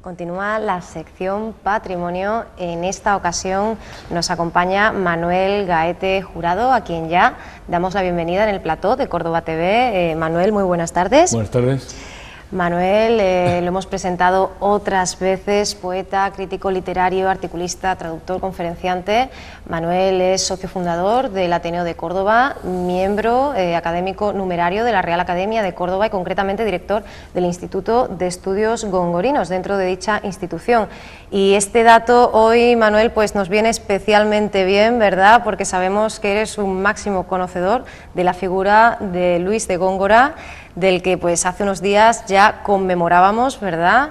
Continúa la sección Patrimonio. En esta ocasión nos acompaña Manuel Gaete Jurado, a quien ya damos la bienvenida en el plató de Córdoba TV. Manuel, muy buenas tardes. Buenas tardes. Manuel, lo hemos presentado otras veces, poeta, crítico literario, articulista, traductor, conferenciante. Manuel es socio fundador del Ateneo de Córdoba, miembro académico numerario de la Real Academia de Córdoba y concretamente director del Instituto de Estudios Gongorinos dentro de dicha institución. Y este dato hoy, Manuel, pues nos viene especialmente bien, ¿verdad?, porque sabemos que eres un máximo conocedor de la figura de Luis de Góngora, del que pues hace unos días ya conmemorábamos, ¿verdad?,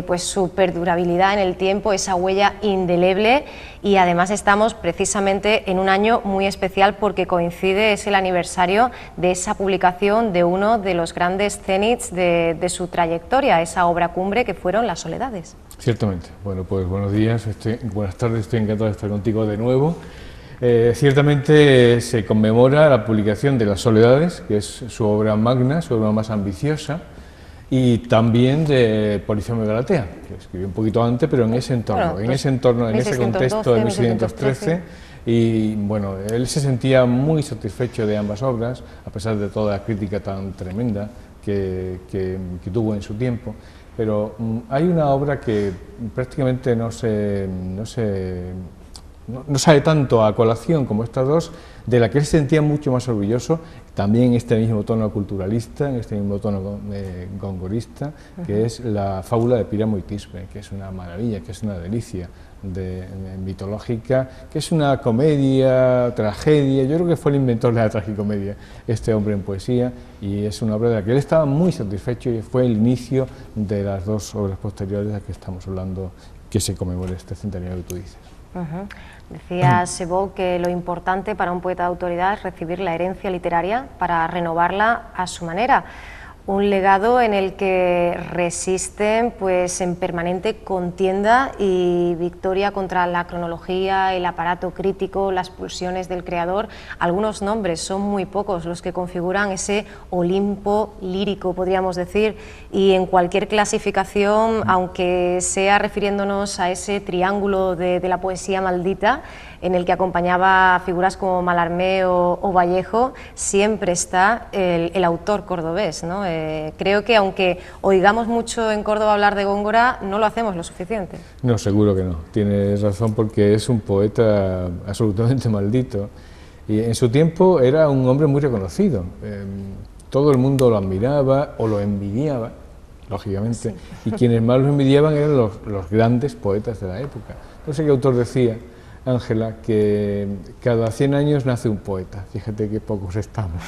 pues su perdurabilidad en el tiempo, esa huella indeleble, y además estamos precisamente en un año muy especial porque coincide, es el aniversario de esa publicación de uno de los grandes cénits de su trayectoria, esa obra cumbre que fueron Las Soledades. Ciertamente. Bueno, pues buenos días, buenas tardes, estoy encantado de estar contigo de nuevo. Ciertamente se conmemora la publicación de Las Soledades, que es su obra magna, su obra más ambiciosa, y también de Polifemo y Galatea, que escribió un poquito antes, pero en ese entorno, en ese contexto de 1613, y bueno, él se sentía muy satisfecho de ambas obras, a pesar de toda la crítica tan tremenda que tuvo en su tiempo. Pero hay una obra que prácticamente no sale tanto a colación como estas dos, de la que él se sentía mucho más orgulloso, también en este mismo tono culturalista, en este mismo tono gongorista, que es la fábula de Píramo y Tisbe, que es una maravilla, que es una delicia mitológica, que es una comedia, tragedia. Yo creo que fue el inventor de la tragicomedia, este hombre en poesía, y es una obra de la que él estaba muy satisfecho y fue el inicio de las dos obras posteriores de las que estamos hablando, que se conmemora este centenario que tú dices. Decía Sebou que lo importante para un poeta de autoridad es recibir la herencia literaria para renovarla a su manera. Un legado en el que resisten pues en permanente contienda y victoria contra la cronología, el aparato crítico, las pulsiones del creador. Algunos nombres, son muy pocos los que configuran ese Olimpo lírico, podríamos decir, y en cualquier clasificación, aunque sea refiriéndonos a ese triángulo de la poesía maldita, en el que acompañaba a figuras como Mallarmé o Vallejo, siempre está el autor cordobés, ¿no? Creo que aunque oigamos mucho en Córdoba hablar de Góngora, no lo hacemos lo suficiente. No, seguro que no, tienes razón, porque es un poeta absolutamente maldito, y en su tiempo era un hombre muy reconocido, todo el mundo lo admiraba o lo envidiaba, lógicamente, sí. Y quienes más lo envidiaban eran los grandes poetas de la época. No sé qué autor decía, Ángela, que cada 100 años nace un poeta, fíjate qué pocos estamos.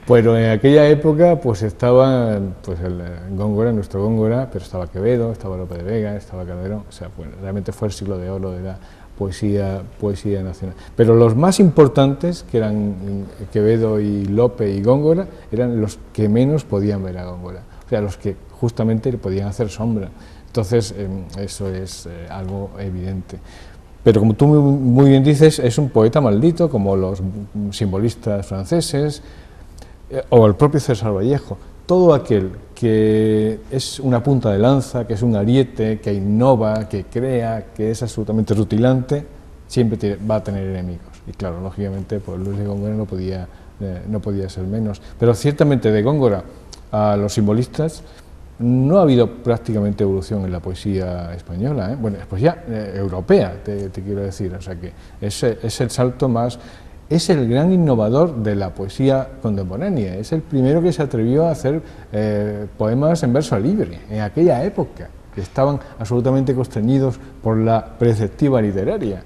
Pero en aquella época pues estaba pues el Góngora, nuestro Góngora, pero estaba Quevedo, estaba Lope de Vega, estaba Calderón, o sea, bueno, realmente fue el siglo de oro de la poesía nacional. Pero los más importantes, que eran Quevedo y Lope y Góngora, eran los que menos podían ver a Góngora, o sea, los que justamente le podían hacer sombra. Entonces, eso es algo evidente. Pero como tú muy bien dices, es un poeta maldito, como los simbolistas franceses o el propio César Vallejo. Todo aquel que es una punta de lanza, que es un ariete, que innova, que crea, que es absolutamente rutilante, siempre va a tener enemigos. Y claro, lógicamente, pues Luis de Góngora no podía ser menos. Pero ciertamente de Góngora a los simbolistas no ha habido prácticamente evolución en la poesía española, bueno, poesía europea, te quiero decir, o sea que es el salto más, es el gran innovador de la poesía contemporánea, es el primero que se atrevió a hacer poemas en verso libre, en aquella época, que estaban absolutamente constreñidos por la preceptiva literaria,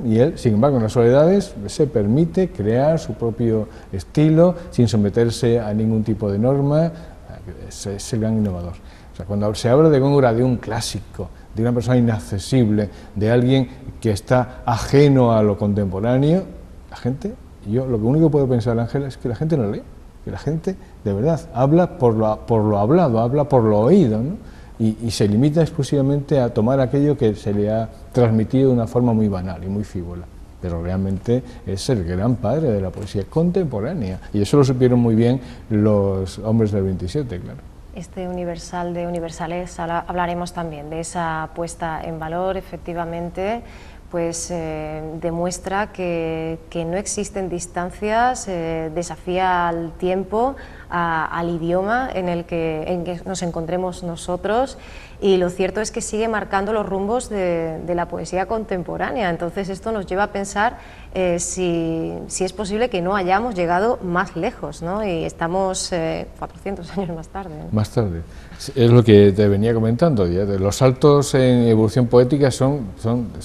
y él, sin embargo, en Las Soledades se permite crear su propio estilo, sin someterse a ningún tipo de norma. Es el gran innovador. O sea, cuando se habla de Góngora, de un clásico, de una persona inaccesible, de alguien que está ajeno a lo contemporáneo, la gente, yo lo único que puedo pensar, Ángela, es que la gente no lee, que la gente de verdad habla por lo hablado, habla por lo oído, ¿no? Y se limita exclusivamente a tomar aquello que se le ha transmitido de una forma muy banal y muy frívola. Pero realmente es el gran padre de la poesía contemporánea, y eso lo supieron muy bien los hombres del 27, claro. este universal de universales, hablaremos también de esa puesta en valor, efectivamente, pues demuestra que no existen distancias, desafía al tiempo, al idioma en que nos encontremos nosotros, y lo cierto es que sigue marcando los rumbos de la poesía contemporánea. Entonces esto nos lleva a pensar si es posible que no hayamos llegado más lejos, ¿no? Y estamos 400 años más tarde, ¿no? Más tarde. Es lo que te venía comentando, ya, los saltos en evolución poética son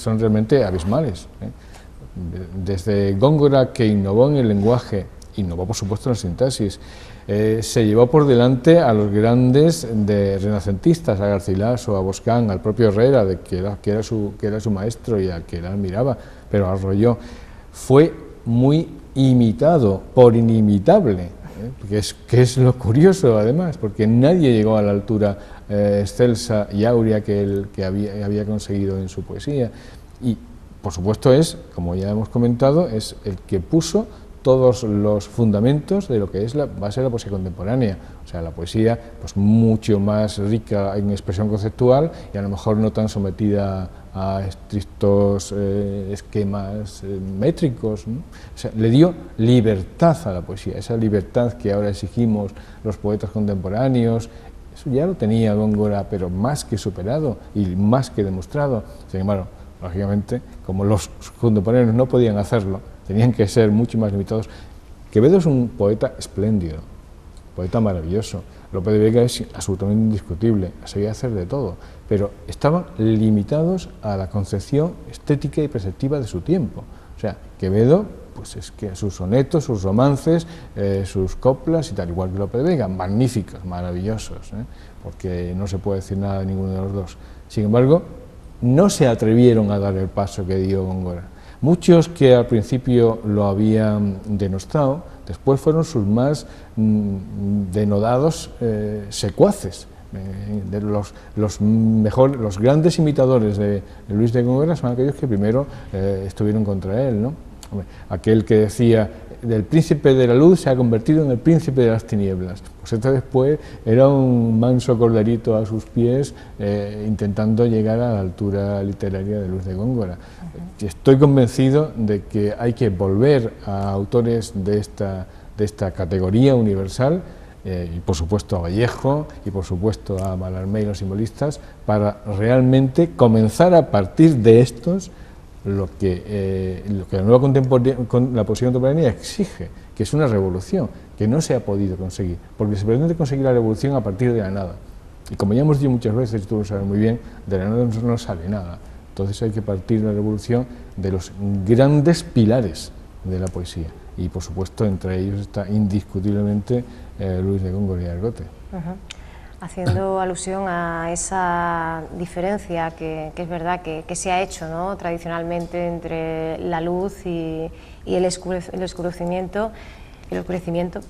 realmente abismales, ¿eh? Desde Góngora, que innovó en el lenguaje, innovó por supuesto en la sintaxis, se llevó por delante a los grandes renacentistas, a Garcilaso, a Boscán, al propio Herrera, que era su maestro y al que él admiraba, pero arrolló. Fue muy imitado por inimitable, que es lo curioso además, porque nadie llegó a la altura excelsa y áurea que había conseguido en su poesía. Y por supuesto es, como ya hemos comentado, es el que puso todos los fundamentos de lo que es la base de la poesía contemporánea, o sea, la poesía pues mucho más rica en expresión conceptual y a lo mejor no tan sometida a estrictos esquemas métricos, ¿no? O sea, le dio libertad a la poesía, esa libertad que ahora exigimos los poetas contemporáneos. Eso ya lo tenía Góngora, pero más que superado y más que demostrado. Sin embargo, lógicamente, como los contemporáneos no podían hacerlo, tenían que ser mucho más limitados. Quevedo es un poeta espléndido, poeta maravilloso. Lope de Vega es absolutamente indiscutible, sabía hacer de todo, pero estaban limitados a la concepción estética y perceptiva de su tiempo. O sea, Quevedo, pues es que sus sonetos, sus romances, sus coplas y tal, igual que Lope de Vega, magníficos, maravillosos, porque no se puede decir nada de ninguno de los dos. Sin embargo, no se atrevieron a dar el paso que dio Góngora. Muchos que al principio lo habían denostado, después fueron sus más denodados secuaces. Los grandes imitadores de Luis de Góngora son aquellos que primero estuvieron contra él, ¿no? Aquel que decía, del príncipe de la luz se ha convertido en el príncipe de las tinieblas. Pues este después era un manso corderito a sus pies, intentando llegar a la altura literaria de Luis de Góngora. Estoy convencido de que hay que volver a autores de esta categoría universal, y por supuesto a Vallejo, y por supuesto a Mallarmé y los simbolistas, para realmente comenzar a partir de estos lo que la poesía contemporánea exige, que es una revolución, que no se ha podido conseguir, porque se pretende conseguir la revolución a partir de la nada. Y como ya hemos dicho muchas veces, y tú lo sabes muy bien, de la nada no sale nada. Entonces hay que partir de la revolución de los grandes pilares de la poesía. Y por supuesto entre ellos está indiscutiblemente Luis de Góngora y Argote. Haciendo alusión a esa diferencia que es verdad que se ha hecho, ¿no?, tradicionalmente entre la luz y el oscurecimiento,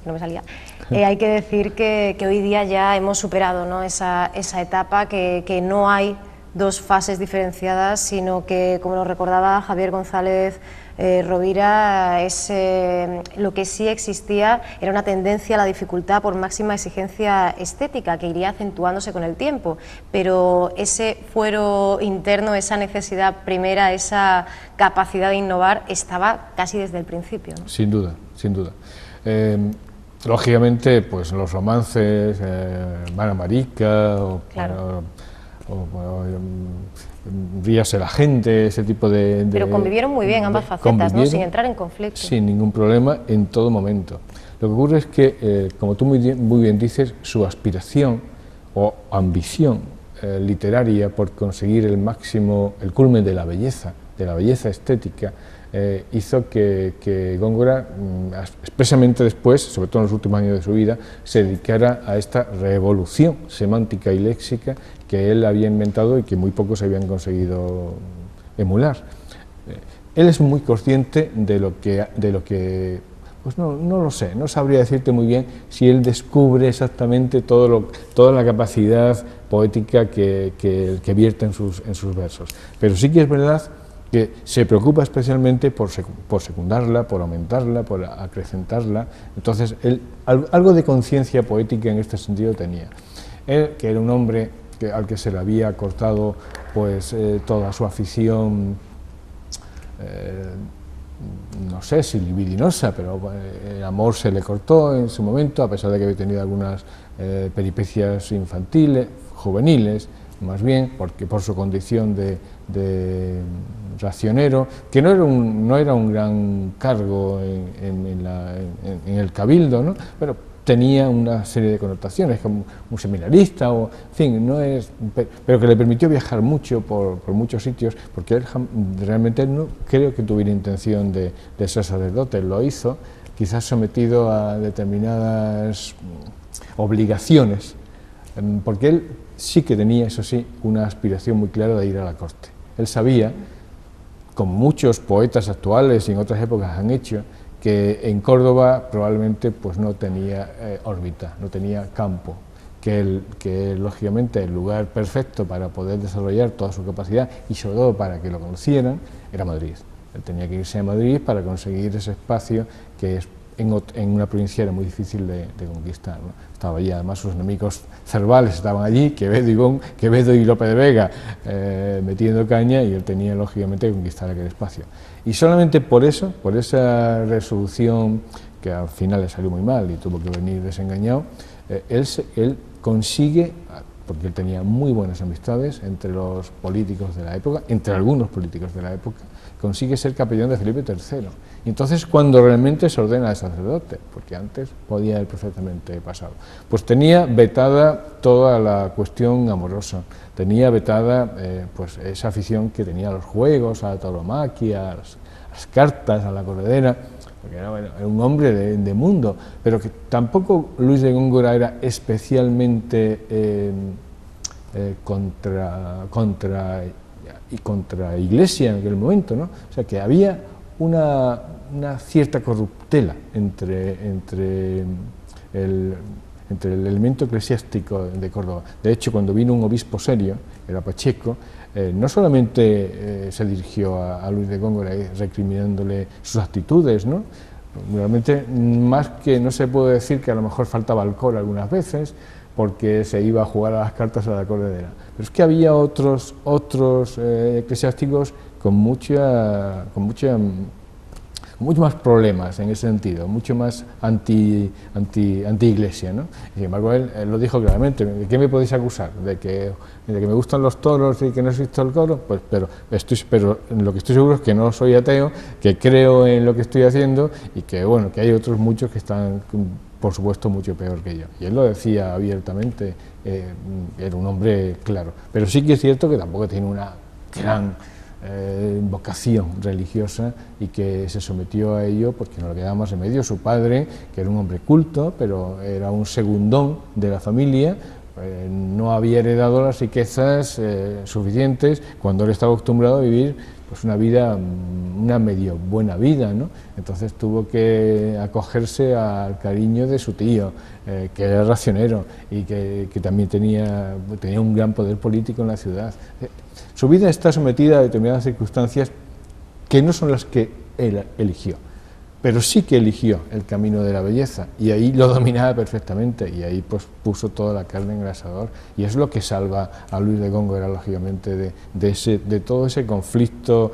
no me salía. Hay que decir que hoy día ya hemos superado, ¿no?, esa etapa, que no hay dos fases diferenciadas, sino que, como lo recordaba Javier González Rovira, lo que sí existía era una tendencia a la dificultad por máxima exigencia estética, que iría acentuándose con el tiempo, pero ese fuero interno, esa necesidad primera, esa capacidad de innovar, estaba casi desde el principio, ¿no? Sin duda, sin duda. Lógicamente, pues los romances, Mara Marica, Claro. Ríase la gente, ese tipo de... Pero convivieron muy bien ambas facetas, ¿no?, sin entrar en conflicto. Sin ningún problema, en todo momento. Lo que ocurre es que, como tú muy bien dices, su aspiración o ambición literaria por conseguir el máximo, el culmen de la belleza estética, hizo que Góngora, expresamente después, sobre todo en los últimos años de su vida, se dedicara a esta revolución semántica y léxica que él había inventado y que muy pocos habían conseguido emular. Él es muy consciente de lo que pues no lo sé, no sabría decirte muy bien si él descubre exactamente toda la capacidad poética que vierte en sus versos, pero sí que es verdad que se preocupa especialmente por secundarla, por aumentarla, por acrecentarla. Entonces, él algo de conciencia poética en este sentido tenía. Él, que era un hombre al que se le había cortado pues toda su afición, no sé si libidinosa, pero el amor se le cortó en su momento, a pesar de que había tenido algunas peripecias infantiles, juveniles, más bien, porque por su condición de racionero, que no era un gran cargo en el cabildo, ¿no? Pero tenía una serie de connotaciones, como un seminarista, o, en fin, pero que le permitió viajar mucho por muchos sitios, porque él realmente no creo que tuviera intención de ser sacerdote. Lo hizo, quizás sometido a determinadas obligaciones, porque él sí que tenía, eso sí, una aspiración muy clara de ir a la corte. Él sabía, como muchos poetas actuales y en otras épocas han hecho, que en Córdoba probablemente pues no tenía órbita, no tenía campo, que lógicamente el lugar perfecto para poder desarrollar toda su capacidad y sobre todo para que lo conocieran era Madrid. Él tenía que irse a Madrid para conseguir ese espacio que en una provincia era muy difícil de conquistar, ¿no? Estaba allí, además sus enemigos cervales estaban allí, Quevedo y Lope de Vega metiendo caña, y él tenía lógicamente que conquistar aquel espacio. Y solamente por eso, por esa resolución que al final le salió muy mal y tuvo que venir desengañado, él consigue, porque él tenía muy buenas amistades entre los políticos de la época, entre algunos políticos de la época, consigue ser capellán de Felipe III. Y entonces cuando realmente se ordena de sacerdote, porque antes podía haber perfectamente pasado, pues tenía vetada toda la cuestión amorosa, tenía vetada pues esa afición que tenía a los juegos, a la tauromaquia, a las cartas, a la corredera, porque era un hombre de mundo, pero que tampoco Luis de Góngora era especialmente contra Iglesia en aquel momento, ¿no? O sea, que había una cierta corruptela entre el elemento eclesiástico de Córdoba. De hecho, cuando vino un obispo serio, era Pacheco, no solamente se dirigió a Luis de Góngora recriminándole sus actitudes, ¿no? Realmente, más que no se puede decir que a lo mejor faltaba alcohol algunas veces, porque se iba a jugar a las cartas a la corredera. Pero es que había otros eclesiásticos con muchos más problemas en ese sentido, mucho más anti-iglesia, ¿no? Sin embargo, él lo dijo claramente: ¿de qué me podéis acusar? ¿De que me gustan los toros y que no existo el coro? Pues, pero lo que estoy seguro es que no soy ateo, que creo en lo que estoy haciendo y que, bueno, que hay otros muchos que están, por supuesto, mucho peor que yo. Y él lo decía abiertamente, era un hombre claro. Pero sí que es cierto que tampoco tiene una gran vocación religiosa y que se sometió a ello porque no le quedaba más remedio. Su padre, que era un hombre culto, pero era un segundón de la familia, no había heredado las riquezas suficientes cuando él estaba acostumbrado a vivir pues una vida, una medio buena vida, ¿no? Entonces tuvo que acogerse al cariño de su tío, que era racionero y que también tenía un gran poder político en la ciudad. Su vida está sometida a determinadas circunstancias que no son las que él eligió, pero sí que eligió el camino de la belleza y ahí lo dominaba perfectamente y ahí pues puso toda la carne en el asador, y es lo que salva a Luis de Góngora lógicamente de todo ese conflicto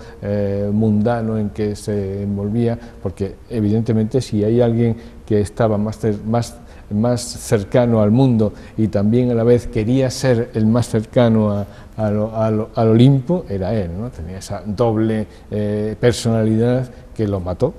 mundano en que se envolvía, porque evidentemente si hay alguien que estaba más cercano al mundo y también a la vez quería ser el más cercano al Olimpo, era él, ¿no? Tenía esa doble personalidad que lo mató,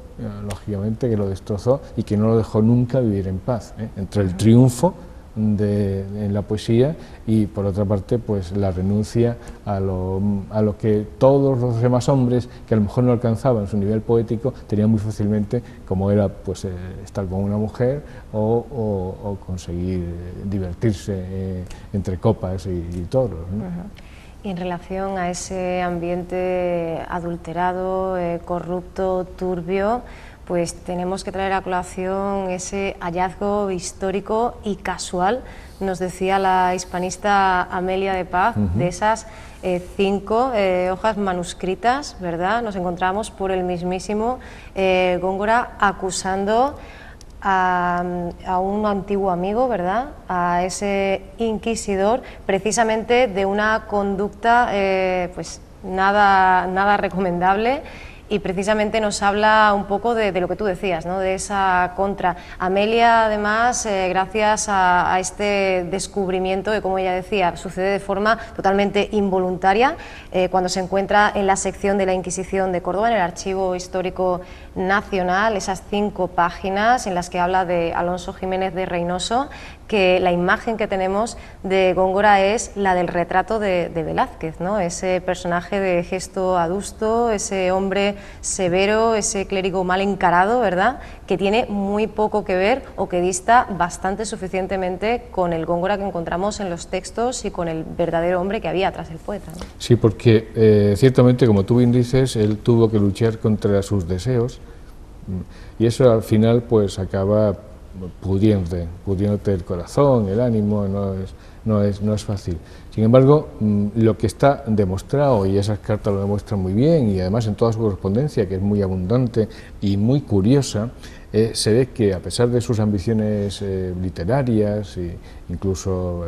lógicamente, que lo destrozó y que no lo dejó nunca vivir en paz, entre el triunfo en la poesía y por otra parte pues la renuncia a lo que todos los demás hombres que a lo mejor no alcanzaban su nivel poético tenían muy fácilmente, como era pues estar con una mujer o conseguir divertirse entre copas y toros, ¿no? Y en relación a ese ambiente adulterado, corrupto, turbio, pues tenemos que traer a colación ese hallazgo histórico y casual, nos decía la hispanista Amelia de Paz, de esas 5 hojas manuscritas, ¿verdad? Nos encontramos por el mismísimo Góngora acusando a un antiguo amigo, ¿verdad?, a ese inquisidor, precisamente de una conducta pues nada recomendable, y precisamente nos habla un poco de lo que tú decías, ¿no?, de esa contra. Amelia, además, gracias a este descubrimiento, que como ella decía, sucede de forma totalmente involuntaria, cuando se encuentra en la sección de la Inquisición de Córdoba, en el Archivo Histórico Nacional, esas 5 páginas en las que habla de Alonso Jiménez de Reynoso, que la imagen que tenemos de Góngora es la del retrato de Velázquez, ¿no?, ese personaje de gesto adusto, ese hombre severo, ese clérigo mal encarado, ¿verdad?, que tiene muy poco que ver, o que dista bastante suficientemente con el Góngora que encontramos en los textos y con el verdadero hombre que había tras el poeta, ¿no? Sí, porque ciertamente, como tú bien dices, él tuvo que luchar contra sus deseos, y eso al final pues acaba pudiéndote el corazón, el ánimo, no es fácil. Sin embargo, lo que está demostrado, y esas cartas lo demuestran muy bien, y además en toda su correspondencia, que es muy abundante y muy curiosa, se ve que a pesar de sus ambiciones literarias e incluso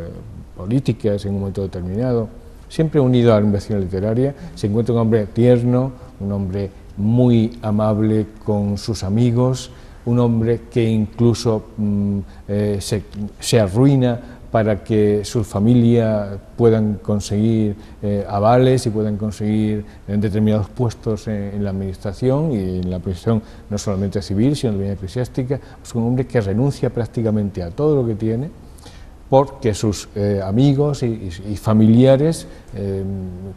políticas en un momento determinado, siempre unido a la ambición literaria, se encuentra un hombre tierno, un hombre muy amable con sus amigos, un hombre que incluso se arruina para que su familia puedan conseguir avales y puedan conseguir determinados puestos en la administración, y en la administración no solamente civil, sino también eclesiástica. Es un hombre que renuncia prácticamente a todo lo que tiene porque sus amigos y familiares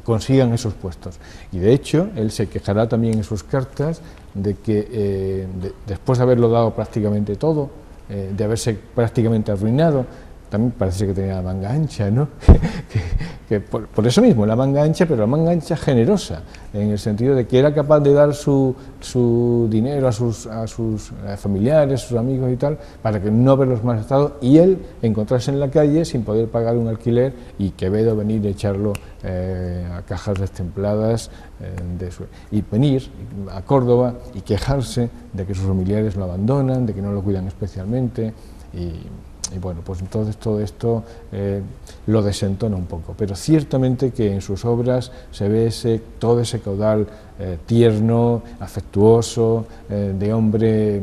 consigan esos puestos. Y de hecho, él se quejará también en sus cartas de que después de haberlo dado prácticamente todo, de haberse prácticamente arruinado, también parece que tenía la manga ancha, ¿no? que por eso mismo, la manga ancha, pero la manga ancha generosa, en el sentido de que era capaz de dar su dinero a sus familiares, a sus amigos y tal, para que no verlos maltratados, y él encontrarse en la calle sin poder pagar un alquiler, y Quevedo venir y echarlo a cajas destempladas, y venir a Córdoba y quejarse de que sus familiares lo abandonan, de que no lo cuidan especialmente, y bueno, pues entonces todo esto lo desentona un poco, pero ciertamente que en sus obras se ve todo ese caudal tierno, afectuoso, de hombre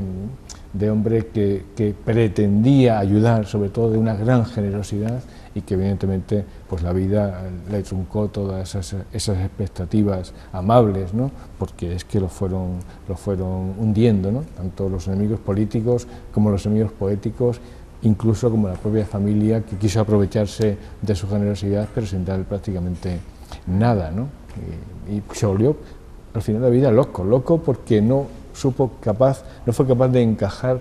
que pretendía ayudar, sobre todo de una gran generosidad, y que evidentemente pues la vida le truncó todas esas expectativas amables, ¿no?, porque es que lo fueron hundiendo, ¿no?, tanto los enemigos políticos como los enemigos poéticos, incluso como la propia familia, que quiso aprovecharse de su generosidad, pero sin dar prácticamente nada, ¿no? Y se volvió al final de la vida loco porque no fue capaz de encajar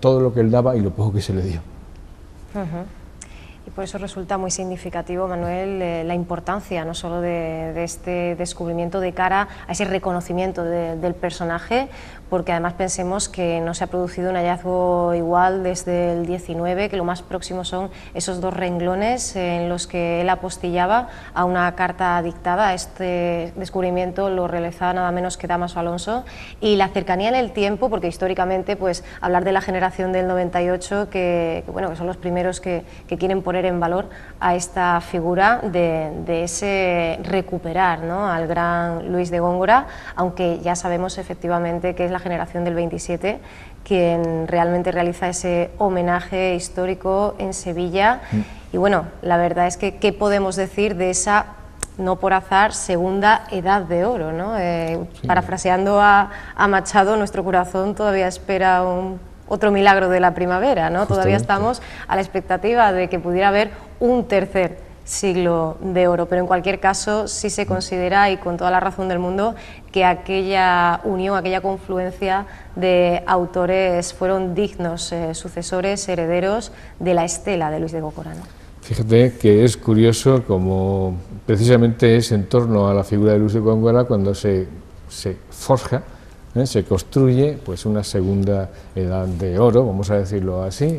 todo lo que él daba y lo poco que se le dio. Y por eso resulta muy significativo, Manuel, la importancia no solo de este descubrimiento de cara a ese reconocimiento del personaje, porque además pensemos que no se ha producido un hallazgo igual desde el 19, que lo más próximo son esos 2 renglones en los que él apostillaba a una carta dictada. Este descubrimiento lo realizaba nada menos que Dámaso Alonso, y la cercanía en el tiempo, porque históricamente pues hablar de la generación del 98, que son los primeros que quieren poner en valor a esta figura de ese recuperar, ¿no?, al gran Luis de Góngora, aunque ya sabemos efectivamente que es la generación del 27 quien realmente realiza ese homenaje histórico en Sevilla. Y bueno, la verdad es que ¿qué podemos decir de esa, no por azar, segunda edad de oro, ¿no? Sí. Parafraseando a Machado, nuestro corazón todavía espera otro milagro de la primavera, ¿no? Todavía estamos a la expectativa de que pudiera haber un tercer siglo de oro, pero en cualquier caso sí se considera, y con toda la razón del mundo, que aquella unión, aquella confluencia de autores fueron dignos sucesores, herederos de la estela de Luis de Góngora, ¿no? Fíjate que es curioso como precisamente es en torno a la figura de Luis de Góngora cuando se forja, se construye pues una segunda edad de oro, vamos a decirlo así,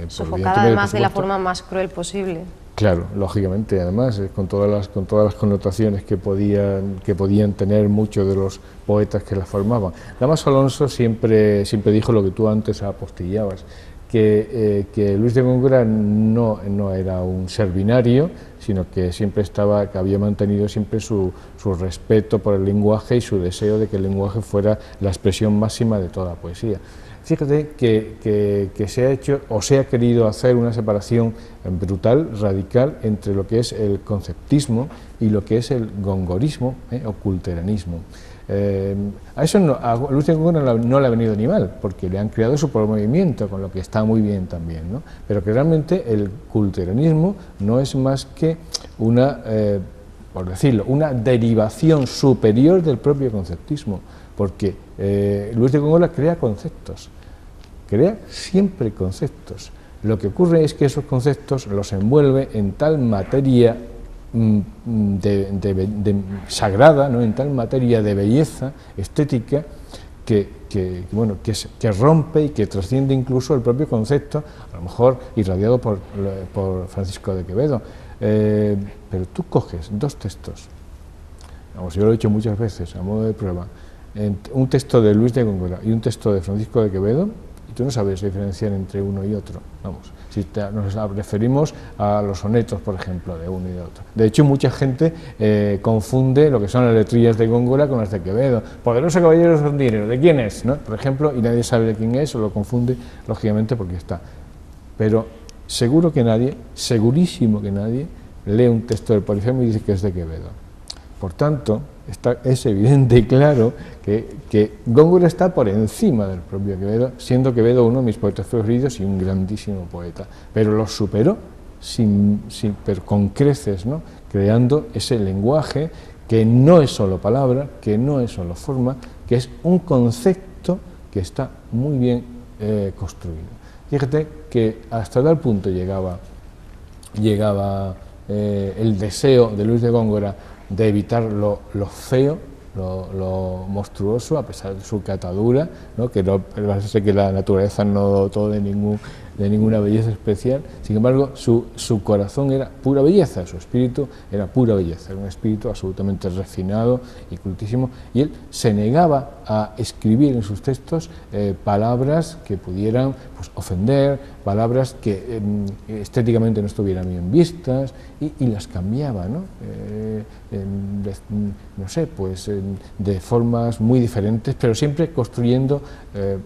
sofocada además de la forma más cruel posible. Claro, lógicamente, además, con todas las connotaciones que podían tener muchos de los poetas que la formaban. Damaso Alonso siempre dijo lo que tú antes apostillabas, que Luis de Góngora no era un ser binario, sino que que había mantenido siempre su respeto por el lenguaje y su deseo de que el lenguaje fuera la expresión máxima de toda poesía. Fíjate que se ha hecho o se ha querido hacer una separación brutal, radical, entre lo que es el conceptismo y lo que es el gongorismo o culteranismo. A eso a Luis de Góngora no le ha venido ni mal, porque le han creado su propio movimiento, con lo que está muy bien también, ¿no? Pero que realmente el culteranismo no es más que por decirlo, una derivación superior del propio conceptismo, porque Luis de Góngora crea conceptos. Crea siempre conceptos. Lo que ocurre es que esos conceptos los envuelve en tal materia sagrada, ¿no? En tal materia de belleza estética que rompe y que trasciende incluso el propio concepto, a lo mejor irradiado por Francisco de Quevedo. Pero tú coges dos textos, vamos, yo lo he dicho muchas veces a modo de prueba, un texto de Luis de Góngora y un texto de Francisco de Quevedo, y tú no sabes diferenciar entre uno y otro. Vamos, si nos referimos a los sonetos, por ejemplo, de uno y de otro. De hecho, mucha gente confunde lo que son las letrillas de Góngora con las de Quevedo. Poderoso caballero con dinero, ¿de quién es? ¿No? Por ejemplo, y nadie sabe de quién es, o lo confunde, lógicamente, porque está. Pero seguro que nadie, segurísimo que nadie, lee un texto del Polifemo y dice que es de Quevedo. Por tanto, es evidente y claro que Góngora está por encima del propio Quevedo, siendo Quevedo uno de mis poetas preferidos y un grandísimo poeta, pero lo superó pero con creces, ¿no? Creando ese lenguaje que no es solo palabra, que no es solo forma, que es un concepto que está muy bien construido. Fíjate que hasta tal punto llegaba el deseo de Luis de Góngora de evitar lo feo, lo monstruoso, a pesar de su catadura, ¿no? Que no parece que la naturaleza no dotó de ninguna belleza especial. Sin embargo, su corazón era pura belleza, su espíritu era pura belleza, era un espíritu absolutamente refinado y cultísimo, y él se negaba a escribir en sus textos palabras que pudieran, pues, ofender, palabras que estéticamente no estuvieran bien vistas, y las cambiaba, ¿no? De formas muy diferentes, pero siempre construyendo.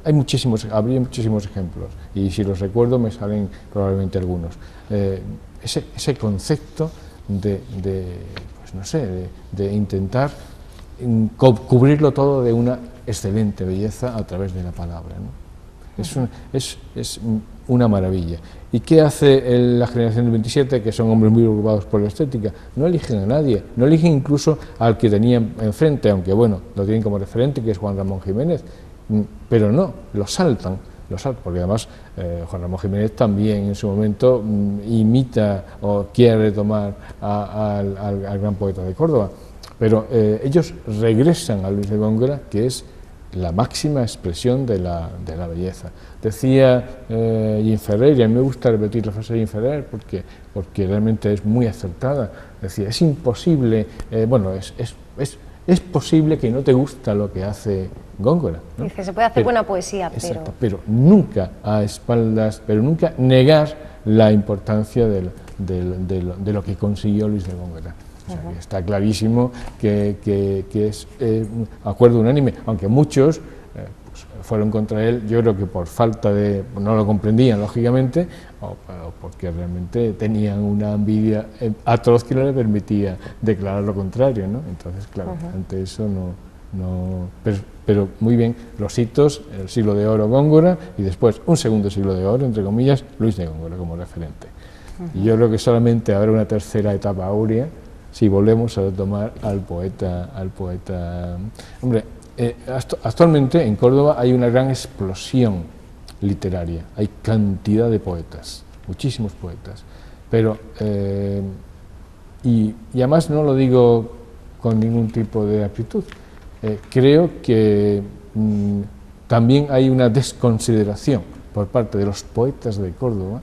Habría muchísimos ejemplos, y si los recuerdo me salen probablemente algunos. Ese concepto de intentar cubrirlo todo de una excelente belleza a través de la palabra, ¿no? Es una maravilla. ¿Y qué hace la generación del 27, que son hombres muy preocupados por la estética? No eligen a nadie, no eligen incluso al que tenían enfrente, aunque bueno, lo tienen como referente, que es Juan Ramón Jiménez, pero no, lo saltan, porque además Juan Ramón Jiménez también en su momento imita o quiere retomar al gran poeta de Córdoba, pero ellos regresan a Luis de Góngora, que es la máxima expresión de la belleza. Decía Jean Ferrer, y a mí me gusta repetir la frase de Jean Ferrer porque realmente es muy acertada, decía, es imposible, es posible que no te gusta lo que hace Góngora, ¿no? Dice, se puede hacer buena poesía, pero nunca a espaldas, pero nunca negar la importancia de lo que consiguió Luis de Góngora. O sea, que está clarísimo que es un acuerdo unánime, aunque muchos pues, fueron contra él, yo creo que por falta de, no lo comprendían lógicamente, o porque realmente tenían una envidia atroz que no le permitía declarar lo contrario, ¿no? Entonces, claro, ante eso pero muy bien, los hitos, el siglo de oro Góngora, y después un segundo siglo de oro, entre comillas, Luis de Góngora como referente. Y yo creo que solamente habrá una tercera etapa áurea si volvemos a retomar al poeta. Hombre, actualmente en Córdoba hay una gran explosión literaria, hay cantidad de poetas, muchísimos poetas, pero y además no lo digo con ningún tipo de acritud, creo que también hay una desconsideración por parte de los poetas de Córdoba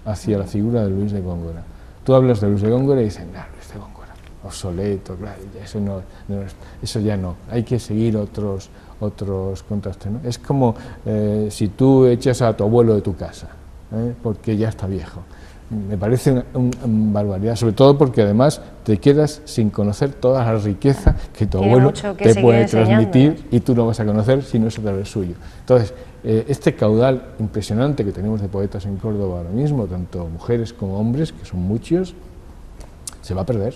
hacia la figura de Luis de Góngora. tú hablas de Luis de Góngora y dicen, no, Luis de Góngora, obsoleto, claro, eso ya no, hay que seguir otros contrastes, ¿no? Es como si tú echas a tu abuelo de tu casa, porque ya está viejo. Me parece una barbaridad, sobre todo porque además te quedas sin conocer toda la riqueza que tu abuelo te puede transmitir y tú no vas a conocer si no es a través suyo. Entonces, este caudal impresionante que tenemos de poetas en Córdoba ahora mismo, tanto mujeres como hombres, que son muchos, se va a perder,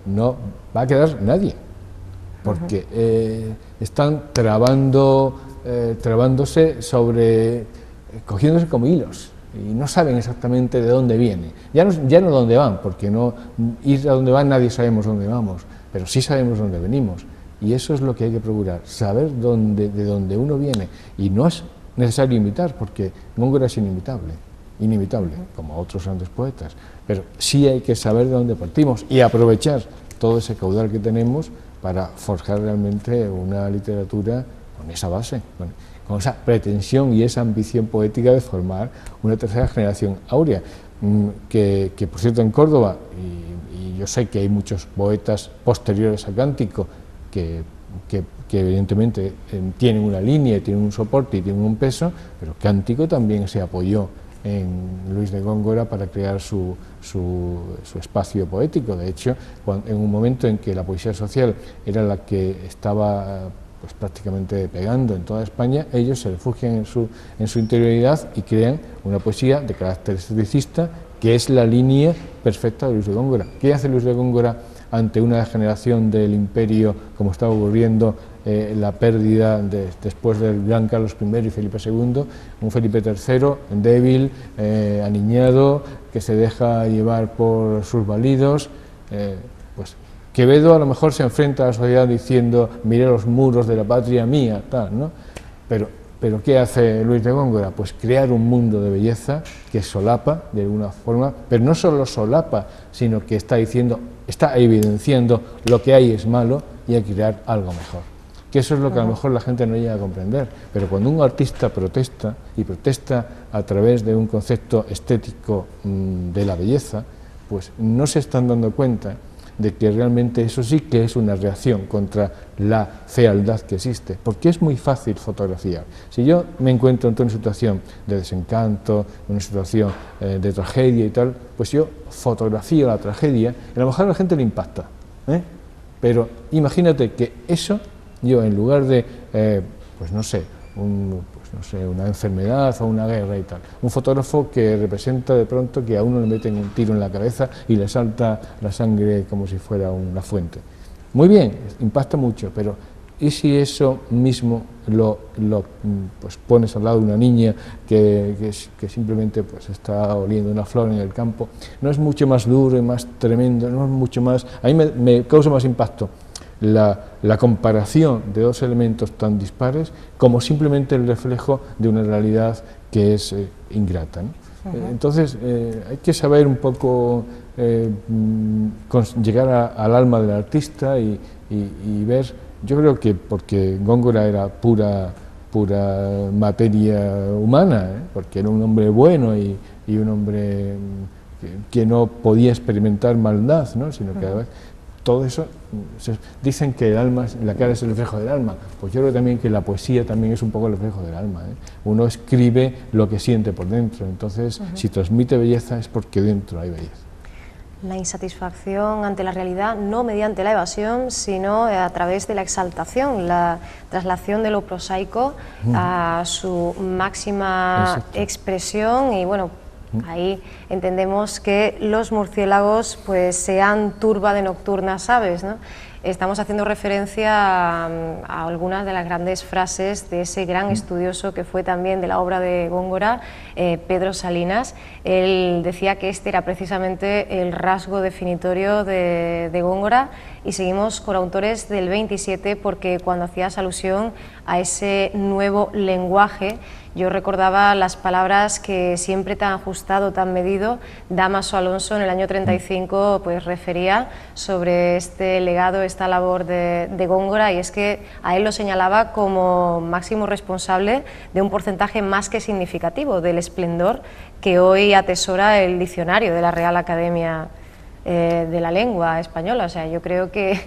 no va a quedar nadie, porque están trabándose cogiéndose como hilos, y no saben exactamente de dónde viene, ya no dónde van, porque no ir a dónde van nadie sabemos dónde vamos, pero sí sabemos dónde venimos, y eso es lo que hay que procurar, saber de dónde uno viene, y no es necesario imitar, porque Góngora es inimitable, como otros grandes poetas, pero sí hay que saber de dónde partimos y aprovechar todo ese caudal que tenemos para forjar realmente una literatura con esa base, con esa pretensión y esa ambición poética de formar una tercera generación áurea, que por cierto en Córdoba, y yo sé que hay muchos poetas posteriores a Cántico que evidentemente tienen una línea, tienen un soporte y tienen un peso, pero Cántico también se apoyó en Luis de Góngora para crear su espacio poético. De hecho, en un momento en que la poesía social era la que estaba pues prácticamente pegando en toda España, ellos se refugian en su interioridad y crean una poesía de carácter esteticista, que es la línea perfecta de Luis de Góngora. ¿Qué hace Luis de Góngora ante una degeneración del imperio, como estaba ocurriendo, la pérdida después del gran Carlos I y Felipe II, un Felipe III débil, aniñado, que se deja llevar por sus balidos? Pues Quevedo a lo mejor se enfrenta a la sociedad diciendo, miré los muros de la patria mía, tal, ¿no? Pero ¿qué hace Luis de Góngora? Pues crear un mundo de belleza que solapa de alguna forma, pero no solo solapa, sino que está evidenciando lo que hay es malo y hay que crear algo mejor. Que eso es lo que a lo mejor la gente no llega a comprender, pero cuando un artista protesta, y protesta a través de un concepto estético de la belleza, pues no se están dando cuenta de que realmente eso sí que es una reacción contra la fealdad que existe, porque es muy fácil fotografiar. Si yo me encuentro en una situación de desencanto, en una situación de tragedia y tal, pues yo fotografío la tragedia y a lo mejor a la gente le impacta, pero imagínate que eso, yo en lugar de, pues no sé, una enfermedad o una guerra y tal. Un fotógrafo que representa de pronto que a uno le meten un tiro en la cabeza y le salta la sangre como si fuera una fuente. Muy bien, impacta mucho, pero ¿y si eso mismo pues pones al lado de una niña que simplemente pues está oliendo una flor en el campo? ¿No es mucho más duro y más tremendo? ¿No es mucho más? A mí me causa más impacto la comparación de dos elementos tan dispares como simplemente el reflejo de una realidad que es ingrata, ¿no? Entonces hay que saber un poco llegar al alma del artista y ver, yo creo que porque Góngora era pura materia humana, porque era un hombre bueno y un hombre que no podía experimentar maldad, ¿no? Sino que además todo eso, dicen que el alma, la cara es el reflejo del alma, pues yo creo también que la poesía también es un poco el reflejo del alma, Uno escribe lo que siente por dentro, entonces si transmite belleza es porque dentro hay belleza. La insatisfacción ante la realidad, no mediante la evasión, sino a través de la exaltación, la traslación de lo prosaico a su máxima expresión y bueno, ahí entendemos que los murciélagos pues sean turba de nocturnas aves, ¿no? Estamos haciendo referencia a algunas de las grandes frases de ese gran estudioso que fue también de la obra de Góngora, Pedro Salinas. Él decía que este era precisamente el rasgo definitorio de Góngora, y seguimos con autores del 27 porque cuando hacías alusión a ese nuevo lenguaje, yo recordaba las palabras que siempre tan ajustado, tan medido, Dámaso Alonso en el año 35 pues refería sobre este legado, esta labor de Góngora, y es que a él lo señalaba como máximo responsable de un porcentaje más que significativo del esplendor que hoy atesora el diccionario de la Real Academia de la Lengua Española. O sea, yo creo que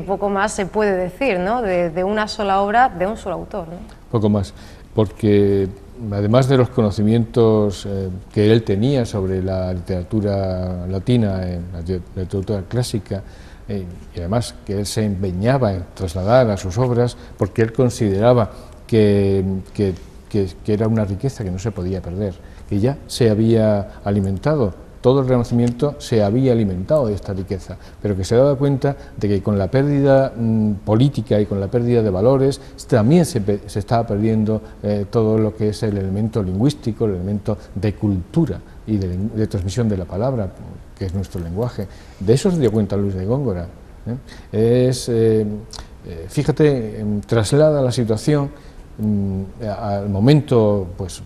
poco más se puede decir, ¿no?, de una sola obra, de un solo autor, ¿no? Poco más, porque además de los conocimientos que él tenía sobre la literatura latina, la literatura clásica, y además que él se empeñaba en trasladar a sus obras, porque él consideraba que era una riqueza que no se podía perder, que ya se había alimentado. Todo el Renacimiento se había alimentado de esta riqueza, pero que se daba cuenta de que con la pérdida política y con la pérdida de valores también se estaba perdiendo todo lo que es el elemento lingüístico, el elemento de cultura y de transmisión de la palabra, que es nuestro lenguaje. De eso se dio cuenta Luis de Góngora. Fíjate, traslada la situación al momento, pues,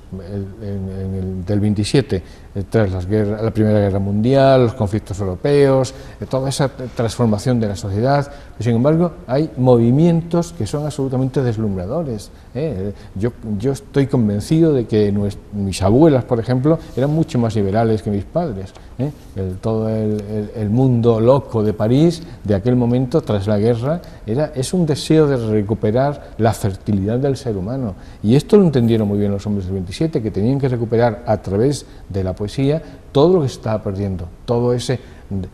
del 27, tras la Primera Guerra Mundial, los conflictos europeos, toda esa transformación de la sociedad. Sin embargo, hay movimientos que son absolutamente deslumbradores. Yo estoy convencido de que mis abuelas, por ejemplo, eran mucho más liberales que mis padres. Todo el mundo loco de París, de aquel momento, tras la guerra, es un deseo de recuperar la fertilidad del ser humano. Y esto lo entendieron muy bien los hombres del 27, que tenían que recuperar a través de la poesía todo lo que se estaba perdiendo, todo ese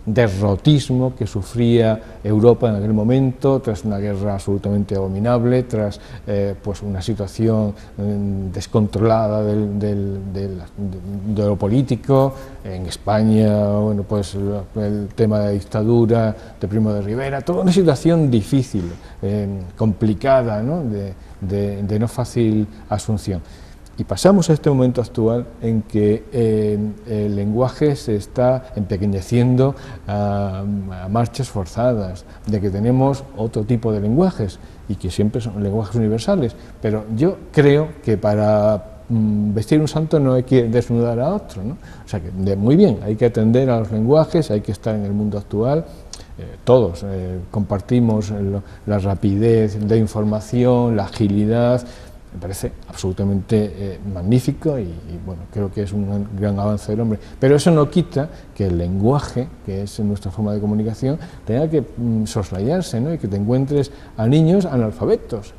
derrotismo que sufría Europa en aquel momento, tras una guerra absolutamente abominable, tras pues una situación descontrolada de lo político. En España, bueno, pues el tema de la dictadura de Primo de Rivera, toda una situación difícil, complicada, ¿no?, de no fácil asunción. Y pasamos a este momento actual en que el lenguaje se está empequeñeciendo a marchas forzadas, de que tenemos otro tipo de lenguajes y que siempre son lenguajes universales, pero yo creo que para vestir un santo no hay que desnudar a otro, ¿no? O sea que muy bien, hay que atender a los lenguajes, hay que estar en el mundo actual. Todos compartimos la rapidez de información, la agilidad. Me parece absolutamente magnífico y bueno, creo que es un gran avance del hombre. Pero eso no quita que el lenguaje, que es nuestra forma de comunicación, tenga que soslayarse, ¿no?, y que te encuentres a niños analfabetos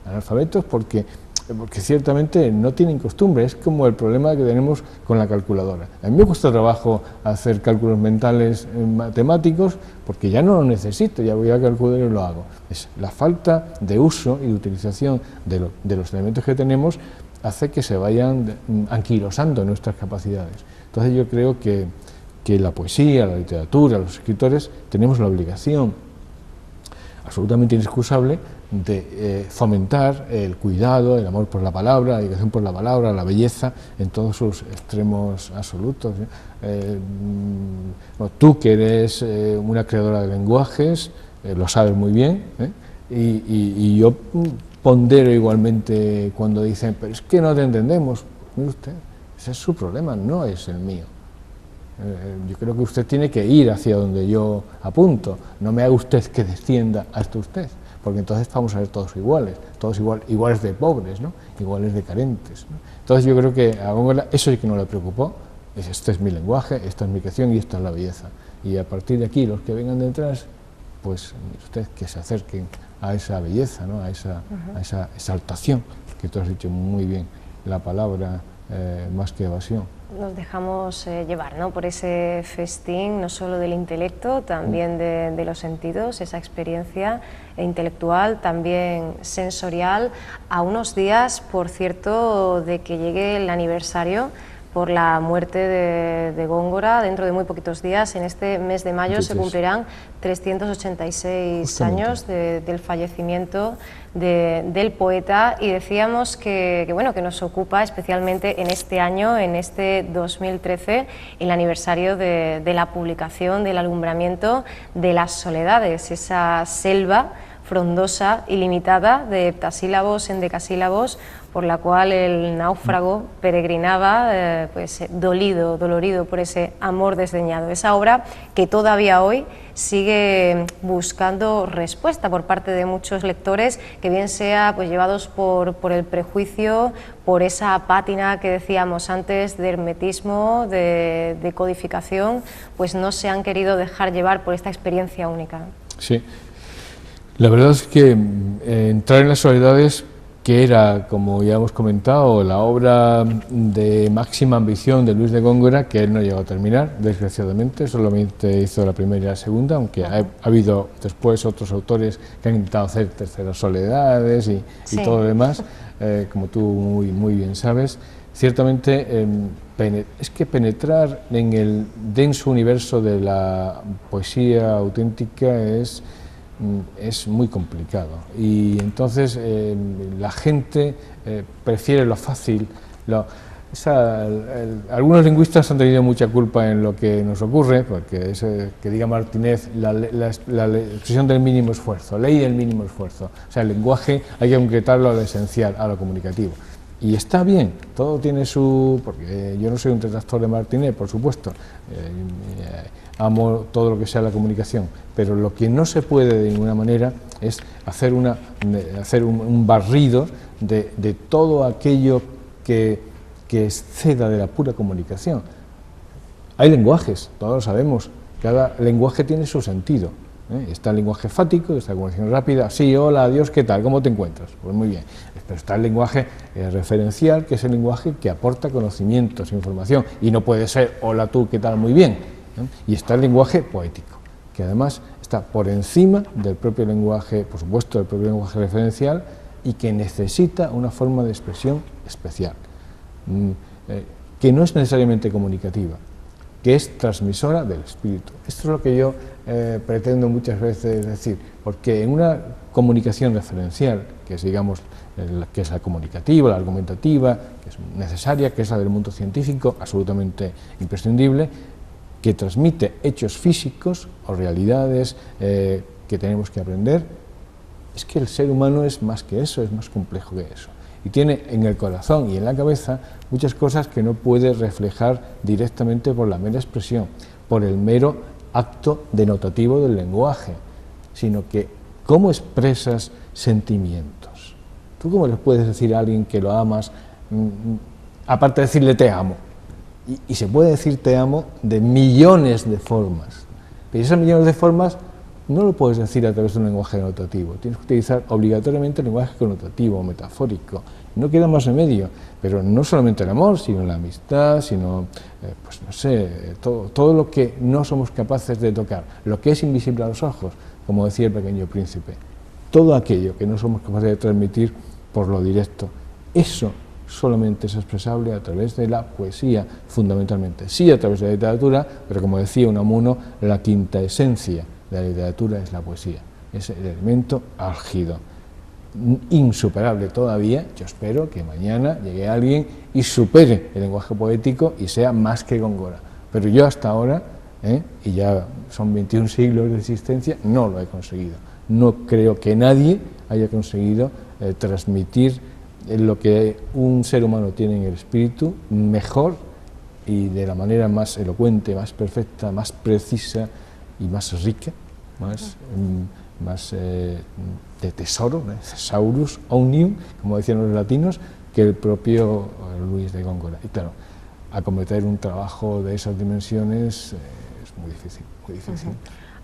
porque ciertamente no tienen costumbre. Es como el problema que tenemos con la calculadora. A mí me cuesta trabajo hacer cálculos mentales matemáticos porque ya no lo necesito, ya voy a calcular y lo hago. Es la falta de uso y de utilización de los elementos que tenemos hace que se vayan anquilosando nuestras capacidades. Entonces yo creo que la poesía, la literatura, los escritores tenemos la obligación absolutamente inexcusable de fomentar el cuidado, el amor por la palabra, la dedicación por la palabra, la belleza en todos sus extremos absolutos. Tú, que eres una creadora de lenguajes, lo sabes muy bien, y yo pondero igualmente cuando dicen, pero es que no te entendemos. Mire usted, ese es su problema, no es el mío. Yo creo que usted tiene que ir hacia donde yo apunto, no me haga usted que descienda hasta usted, porque entonces vamos a ser todos iguales, iguales de pobres, ¿no?, iguales de carentes, ¿no? Entonces yo creo que a Góngora eso sí que no le preocupó, este es mi lenguaje, esta es mi creación y esta es la belleza. Y a partir de aquí, los que vengan detrás, pues usted que se acerquen a esa belleza, ¿no?, a esa exaltación, que tú has dicho muy bien, la palabra más que evasión. Nos dejamos llevar, ¿no?, por ese festín, no solo del intelecto, también de los sentidos, esa experiencia intelectual, también sensorial, a unos días, por cierto, de que llegue el aniversario por la muerte de Góngora. Dentro de muy poquitos días, en este mes de mayo, se cumplirán 386 Justamente. años del fallecimiento del poeta, y decíamos que nos ocupa especialmente en este año, en este 2013, el aniversario de la publicación, del alumbramiento de Las Soledades, esa selva frondosa, ilimitada, de heptasílabos, endecasílabos, por la cual el náufrago peregrinaba pues dolorido por ese amor desdeñado. Esa obra que todavía hoy sigue buscando respuesta por parte de muchos lectores, que bien sea pues llevados por el prejuicio, por esa pátina que decíamos antes de hermetismo, de codificación, pues no se han querido dejar llevar por esta experiencia única. Sí, la verdad es que entrar en las soledades, que era, como ya hemos comentado, la obra de máxima ambición de Luis de Góngora, que él no llegó a terminar, desgraciadamente, solamente hizo la primera y la segunda, aunque ha habido después otros autores que han intentado hacer terceras soledades y todo lo demás, como tú muy bien sabes. Ciertamente, es que penetrar en el denso universo de la poesía auténtica es muy complicado, y entonces la gente prefiere lo fácil. Algunos lingüistas han tenido mucha culpa en lo que nos ocurre, porque que diga Martínez, la expresión del mínimo esfuerzo, ley del mínimo esfuerzo. O sea, el lenguaje hay que concretarlo a lo esencial, a lo comunicativo. Y está bien, todo tiene su... porque yo no soy un detractor de Martínez, por supuesto, amo todo lo que sea la comunicación, pero lo que no se puede de ninguna manera es hacer un barrido de todo aquello que exceda de la pura comunicación. Hay lenguajes, todos lo sabemos, cada lenguaje tiene su sentido. Está el lenguaje fático, está la comunicación rápida, sí, hola, adiós, ¿qué tal? ¿Cómo te encuentras? Pues muy bien. Pero está el lenguaje referencial, que es el lenguaje que aporta conocimientos, información, y no puede ser hola tú, ¿qué tal? Muy bien. Y está el lenguaje poético, que además está por encima del propio lenguaje, por supuesto, del propio lenguaje referencial, y que necesita una forma de expresión especial, que no es necesariamente comunicativa, que es transmisora del espíritu. Esto es lo que yo pretendo muchas veces decir, porque en una comunicación referencial, que es, digamos, que es la comunicativa, la argumentativa, que es necesaria, que es la del mundo científico, absolutamente imprescindible, que transmite hechos físicos o realidades que tenemos que aprender, es que el ser humano es más que eso, es más complejo que eso. Y tiene en el corazón y en la cabeza muchas cosas que no puede reflejar directamente por la mera expresión, por el mero acto denotativo del lenguaje, sino que cómo expresas sentimientos. ¿Tú cómo le puedes decir a alguien que lo amas, aparte de decirle te amo? Y se puede decir te amo de millones de formas, pero esas millones de formas no lo puedes decir a través de un lenguaje denotativo, tienes que utilizar obligatoriamente el lenguaje connotativo, metafórico, no queda más remedio, pero no solamente el amor, sino la amistad, sino, pues no sé, todo lo que no somos capaces de tocar, lo que es invisible a los ojos, como decía el Pequeño Príncipe, todo aquello que no somos capaces de transmitir por lo directo, eso solamente es expresable a través de la poesía, fundamentalmente, sí a través de la literatura, pero como decía Unamuno, la quinta esencia de la literatura es la poesía, es el elemento álgido, insuperable todavía. Yo espero que mañana llegue alguien y supere el lenguaje poético y sea más que Góngora, pero yo hasta ahora, y ya son 21 siglos de existencia, no lo he conseguido. No creo que nadie haya conseguido transmitir lo que un ser humano tiene en el espíritu mejor y de la manera más elocuente, más perfecta, más precisa y más rica, más de tesoro, thesaurus omnium, como decían los latinos, que el propio Luis de Góngora. Y claro, acometer un trabajo de esas dimensiones es muy difícil, muy difícil.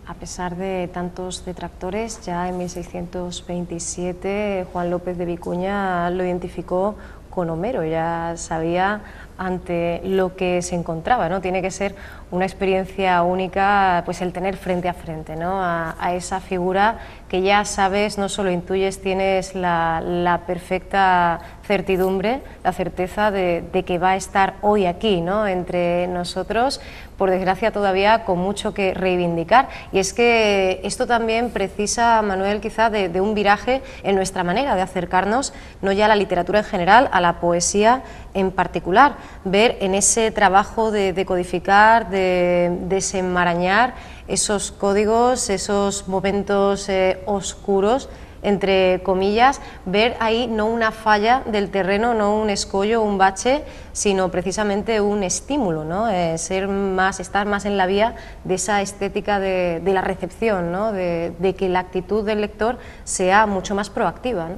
A pesar de tantos detractores, ya en 1627 Juan López de Vicuña lo identificó con Homero, ya sabía ante lo que se encontraba, ¿no? Tiene que ser una experiencia única, pues el tener frente a frente, ¿no? a esa figura que ya sabes, no solo intuyes, tienes la perfecta certidumbre, la certeza de que va a estar hoy aquí, ¿no? Entre nosotros, por desgracia todavía con mucho que reivindicar. Y es que esto también precisa, Manuel, quizá de un viraje en nuestra manera de acercarnos, no ya a la literatura en general, a la poesía en particular, ver en ese trabajo de codificar, de desenmarañar esos códigos, esos momentos oscuros entre comillas, ver ahí no una falla del terreno, no un escollo, un bache, sino precisamente un estímulo, ¿no? Estar más en la vía de esa estética de la recepción, ¿no? De que la actitud del lector sea mucho más proactiva, ¿no?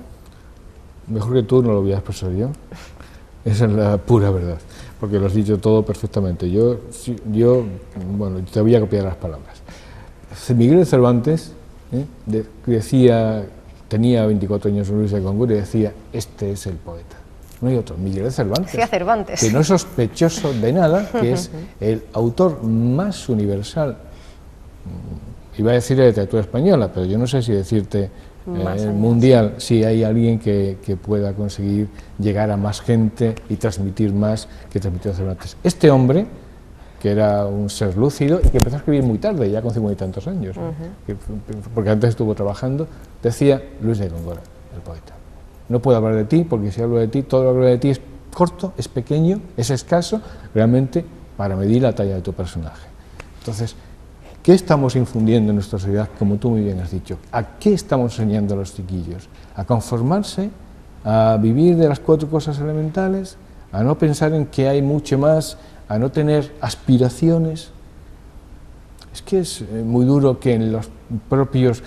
Mejor que tú no lo voy a expresar yo. Esa es la pura verdad, porque lo has dicho todo perfectamente. Bueno, te voy a copiar las palabras. Miguel de Cervantes decía, tenía 24 años en Luis de Góngora y decía, este es el poeta. No hay otro, Miguel de Cervantes, que no es sospechoso de nada, que es el autor más universal, iba a decir de literatura española, pero yo no sé si decirte mundial, si hay alguien que pueda conseguir llegar a más gente y transmitir más que transmitió Cervantes. Este hombre, que era un ser lúcido y que empezó a escribir muy tarde, ya con 50 y tantos años, porque antes estuvo trabajando, decía Luis de Góngora, el poeta. No puedo hablar de ti, porque si hablo de ti, todo lo que hablo de ti es corto, es pequeño, es escaso, realmente para medir la talla de tu personaje. Entonces, ¿qué estamos infundiendo en nuestra sociedad, como tú muy bien has dicho? ¿A qué estamos enseñando a los chiquillos? ¿A conformarse? ¿A vivir de las 4 cosas elementales? ¿A no pensar en que hay mucho más? ¿A no tener aspiraciones? Es que es muy duro que en los propios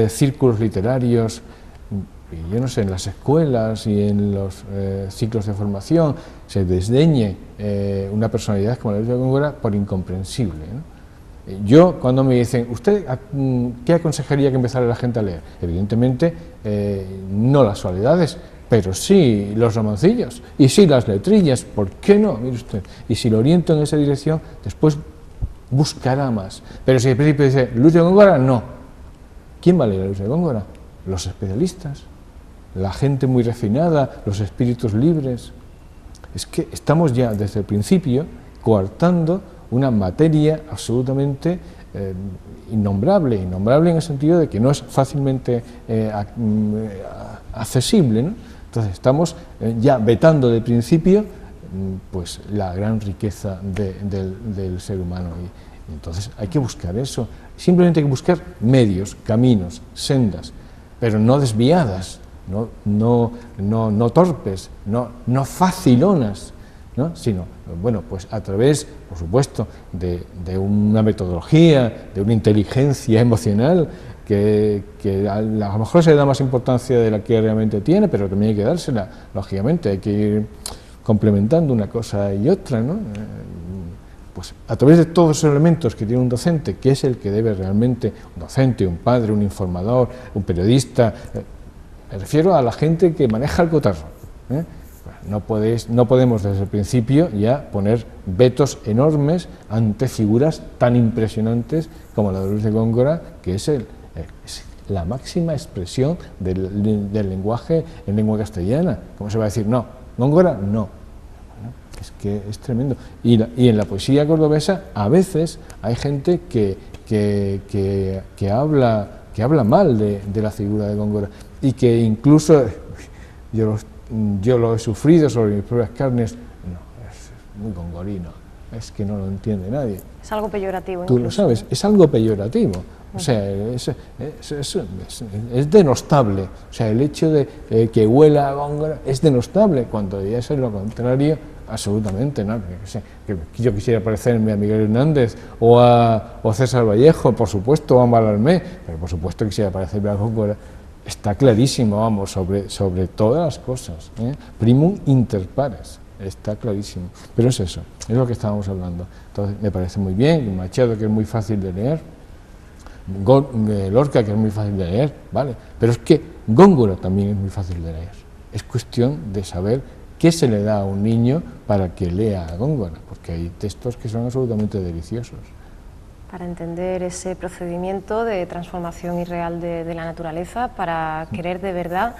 círculos literarios, y yo no sé, en las escuelas y en los ciclos de formación, se desdeñe una personalidad como la de Luis de Góngora por incomprensible, ¿no? Yo, cuando me dicen, ¿usted qué aconsejaría que empezara la gente a leer? Evidentemente, no las soledades, pero sí los romancillos, y sí las letrillas, ¿por qué no? Mire usted, y si lo oriento en esa dirección, después buscará más. Pero si al principio dice, Luis de Góngora, no. ¿Quién va a leer a Luis de Góngora? Los especialistas, la gente muy refinada, los espíritus libres. Es que estamos ya desde el principio coartando una materia absolutamente innombrable en el sentido de que no es fácilmente accesible, ¿no? Entonces estamos ya vetando de principio pues la gran riqueza del ser humano y entonces hay que buscar eso, simplemente hay que buscar medios, caminos, sendas, pero no desviadas, no torpes, no facilonas, ¿no? Sino, bueno, pues a través, por supuesto, de una metodología, de una inteligencia emocional que a lo mejor se le da más importancia de la que realmente tiene, pero también hay que dársela, lógicamente, hay que ir complementando una cosa y otra, ¿no? Pues a través de todos esos elementos que tiene un docente, que es el que debe realmente, un docente, un padre, un informador, un periodista, me refiero a la gente que maneja el cotarro, ¿eh? No podemos desde el principio ya poner vetos enormes ante figuras tan impresionantes como la de Luis de Góngora, que es la máxima expresión del lenguaje en lengua castellana. ¿Cómo se va a decir no? ¿Góngora? No. Es que es tremendo. Y en la poesía cordobesa a veces hay gente que habla mal de la figura de Góngora y que incluso yo lo he sufrido sobre mis propias carnes. No, es muy gongorino, es que no lo entiende nadie. Es algo peyorativo. Tú lo sabes, es algo peyorativo. O sea, es denostable. O sea, el hecho de que huela a Góngora es denostable, cuando debería ser lo contrario, absolutamente, ¿no? Que yo quisiera parecerme a Miguel Hernández o a César Vallejo, por supuesto, o a Mallarmé, pero por supuesto quisiera parecerme a Góngora. Está clarísimo, vamos, sobre todas las cosas, ¿eh? Primum inter pares, está clarísimo. Pero es eso, es lo que estábamos hablando. Entonces, me parece muy bien, Machado, que es muy fácil de leer, Lorca, que es muy fácil de leer, ¿vale? Pero es que Góngora también es muy fácil de leer. Es cuestión de saber qué se le da a un niño para que lea a Góngora, porque hay textos que son absolutamente deliciosos. Para entender ese procedimiento de transformación irreal de la naturaleza, para querer de verdad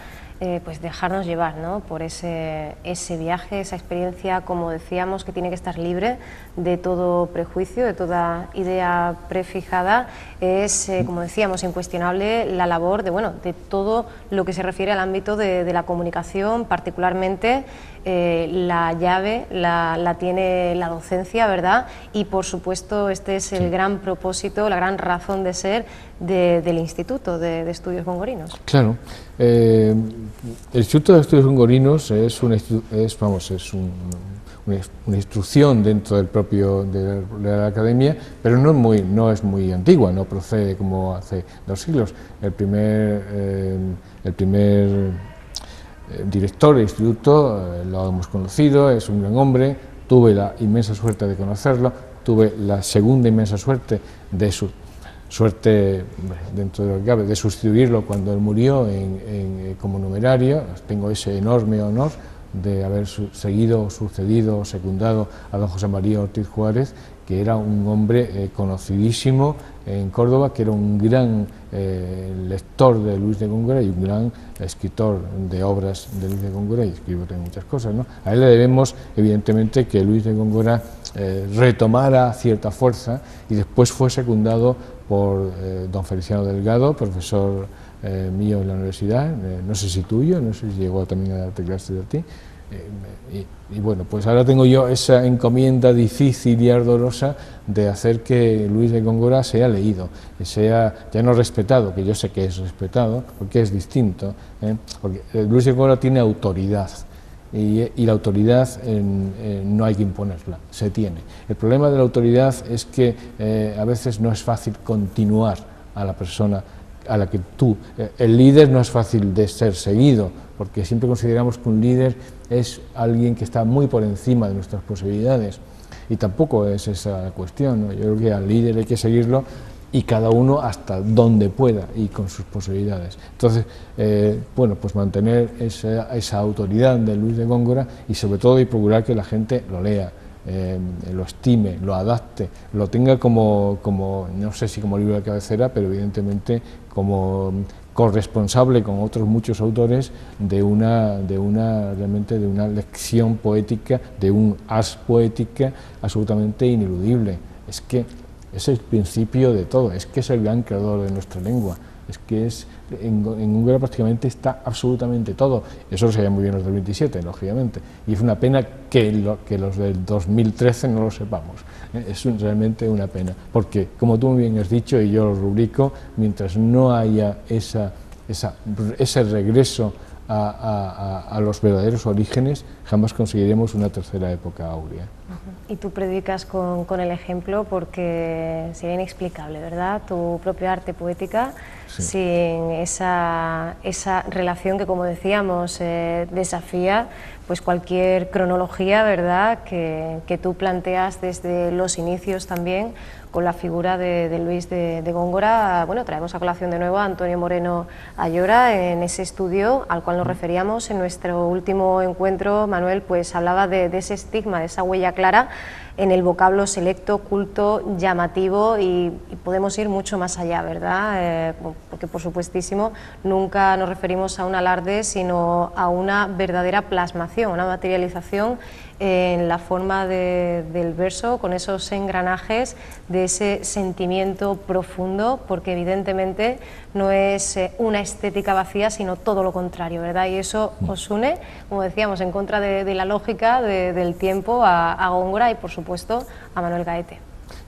pues dejarnos llevar, ¿no? Por ese viaje, esa experiencia, como decíamos, que tiene que estar libre de todo prejuicio, de toda idea prefijada. Es, como decíamos, incuestionable la labor de todo lo que se refiere al ámbito de la comunicación, particularmente la llave la tiene la docencia, ¿verdad? Y por supuesto este es el gran propósito, la gran razón de ser del Instituto de Estudios Gongorinos. Claro, el Instituto de Estudios Gongorinos es una instrucción dentro del propio de la academia, pero no es muy antigua, no procede como hace 2 siglos. El primer director del instituto lo hemos conocido, es un gran hombre, tuve la inmensa suerte de conocerlo, tuve la segunda inmensa suerte dentro de lo que cabe, de sustituirlo cuando él murió como numerario. Tengo ese enorme honor de haber sucedido o secundado a don José María Ortiz Juárez, que era un hombre conocidísimo en Córdoba, que era un gran lector de Luis de Góngora y un gran escritor de obras de Luis de Góngora, y escribió también muchas cosas, ¿no? A él le debemos, evidentemente, que Luis de Góngora retomara cierta fuerza, y después fue secundado por don Feliciano Delgado, profesor mío en la universidad, no sé si tuyo, no sé si llegó también a darte clases de ti. Y bueno, pues ahora tengo yo esa encomienda difícil y ardorosa de hacer que Luis de Góngora sea leído, que sea ya no respetado, que yo sé que es respetado, porque es distinto, porque Luis de Góngora tiene autoridad, y la autoridad no hay que imponerla, se tiene. El problema de la autoridad es que a veces no es fácil continuar a la persona a la que el líder no es fácil de ser seguido, porque siempre consideramos que un líder es alguien que está muy por encima de nuestras posibilidades, y tampoco es esa la cuestión, ¿no? Yo creo que al líder hay que seguirlo, y cada uno hasta donde pueda y con sus posibilidades. Entonces, bueno, pues mantener esa autoridad de Luis de Góngora, y sobre todo y procurar que la gente lo lea, lo estime, lo adapte, lo tenga como, no sé si como libro de cabecera, pero evidentemente como corresponsable con otros muchos autores realmente de una lección poética, de un as poética absolutamente ineludible. Es que es el principio de todo, es que es el gran creador de nuestra lengua, es que en Góngora prácticamente está absolutamente todo. Eso lo sabían muy bien los del 27, lógicamente, y es una pena que los del 2013 no lo sepamos. Es realmente una pena, porque como tú muy bien has dicho, y yo lo rubrico, mientras no haya ese regreso a los verdaderos orígenes, jamás conseguiremos una tercera época áurea. Y tú predicas con el ejemplo, porque sería inexplicable, ¿verdad?, tu propia arte poética, sí, sin esa relación que, como decíamos, desafía pues cualquier cronología, ¿verdad?, que tú planteas desde los inicios también, con la figura de Luis de Góngora. Bueno, traemos a colación de nuevo a Antonio Moreno Ayora en ese estudio al cual nos referíamos en nuestro último encuentro. Manuel pues hablaba de ese estigma, de esa huella clara en el vocablo selecto, culto, llamativo, y podemos ir mucho más allá, ¿verdad? Porque por supuestísimo nunca nos referimos a un alarde, sino a una verdadera plasmación, una materialización en la forma del verso, con esos engranajes de ese sentimiento profundo, porque evidentemente no es una estética vacía, sino todo lo contrario, ¿verdad? Y eso os une, como decíamos, en contra de la lógica del tiempo a Góngora y por supuesto a Manuel Gaete.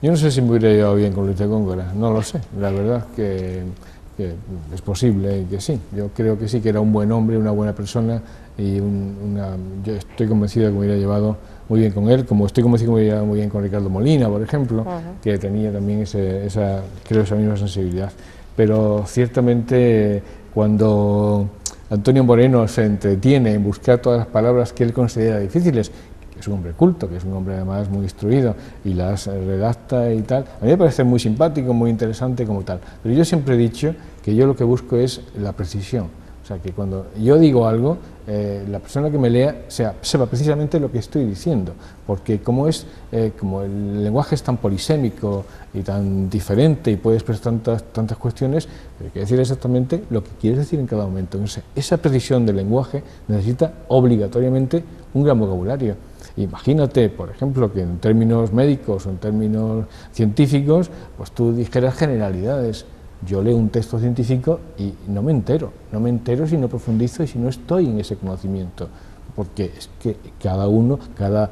Yo no sé si me hubiera llevado bien con Luis de Góngora, no lo sé, la verdad que es posible que sí. Yo creo que sí, que era un buen hombre, una buena persona, y yo estoy convencido de que me hubiera llevado muy bien con él, como estoy convencido que me hubiera llevado muy bien con Ricardo Molina, por ejemplo, que tenía también esa misma sensibilidad. Pero ciertamente cuando Antonio Moreno se entretiene en buscar todas las palabras que él considera difíciles, que es un hombre culto, que es un hombre además muy instruido, y las redacta y tal, a mí me parece muy simpático, muy interesante como tal, pero yo siempre he dicho que yo lo que busco es la precisión. O sea, que cuando yo digo algo, la persona que me lea sepa precisamente lo que estoy diciendo, porque como el lenguaje es tan polisémico y tan diferente y puede expresar tantas cuestiones, hay que decir exactamente lo que quieres decir en cada momento. Entonces, esa precisión del lenguaje necesita obligatoriamente un gran vocabulario. Imagínate, por ejemplo, que en términos médicos o en términos científicos, pues tú dijeras generalidades. Yo leo un texto científico y no me entero si no profundizo y si no estoy en ese conocimiento, porque es que cada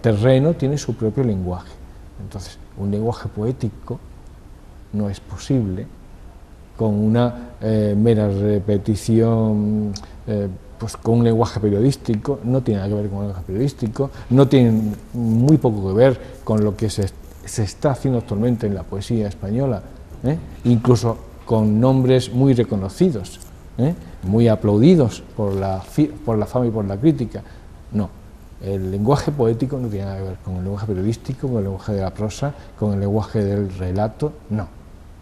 terreno tiene su propio lenguaje. Entonces, un lenguaje poético no es posible con una mera repetición, pues con un lenguaje periodístico. No tiene nada que ver con un lenguaje periodístico, no tiene muy poco que ver con lo que se está haciendo actualmente en la poesía española, incluso con nombres muy reconocidos, muy aplaudidos por la fama y por la crítica. No, el lenguaje poético no tiene nada que ver con el lenguaje periodístico, con el lenguaje de la prosa, con el lenguaje del relato, no,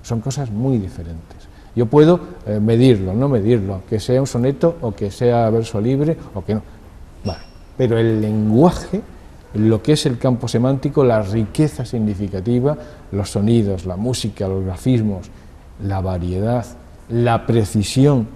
son cosas muy diferentes. Yo puedo medirlo, no medirlo, que sea un soneto o que sea verso libre o que no, vale. Pero el lenguaje, lo que es el campo semántico, la riqueza significativa, los sonidos, la música, los grafismos, la variedad, la precisión,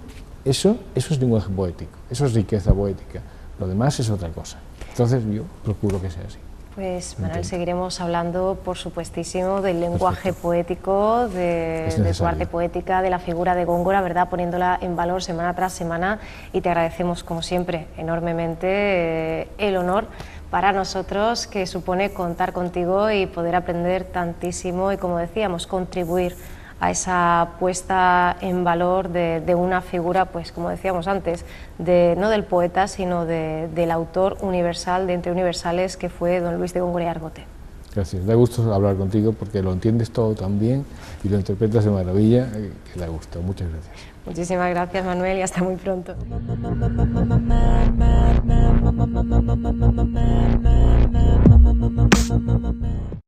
eso es lenguaje poético, eso es riqueza poética, lo demás es otra cosa. Entonces yo procuro que sea así. Pues Manuel, seguiremos hablando, por supuestísimo, del lenguaje poético, de tu arte poética, de la figura de Góngora, ¿verdad?, poniéndola en valor semana tras semana, y te agradecemos, como siempre, enormemente el honor para nosotros que supone contar contigo y poder aprender tantísimo y, como decíamos, contribuir a esa puesta en valor de una figura, pues como decíamos antes, no del poeta, sino del autor universal, de entre universales, que fue don Luis de Góngora y Argote. Gracias, da gusto hablar contigo porque lo entiendes todo tan bien y lo interpretas de maravilla, que da gusto. Muchas gracias. Muchísimas gracias, Manuel, y hasta muy pronto.